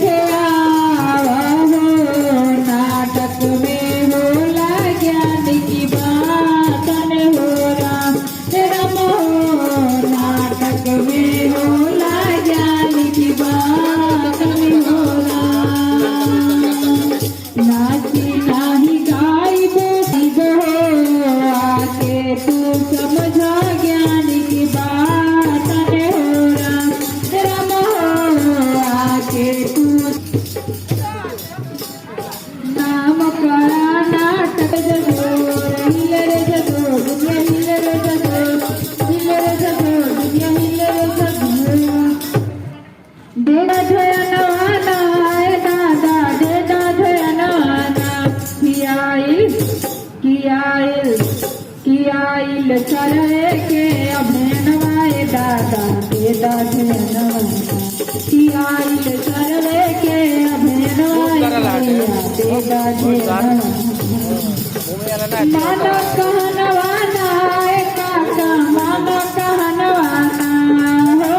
खेलावा हो नाटक में होला ज्ञान की बात न हो राम हो नाटक में होला ज्ञान की बात न हो राम नाची नाही गाई बोली गो आके तू समझा ज्ञान की बात न हो राम हो आके तू नाम करा नाटक जगो हिलर जगो दुनिया हिलर जगो दुनिया हिलर जगो देना धया नवाना दादा देना धया नवाना कियाइल चले के अभिनवाए दादा देना धया नवाना कियाइल चले के अभिनवाए दादा देना धया नवाना माना कहना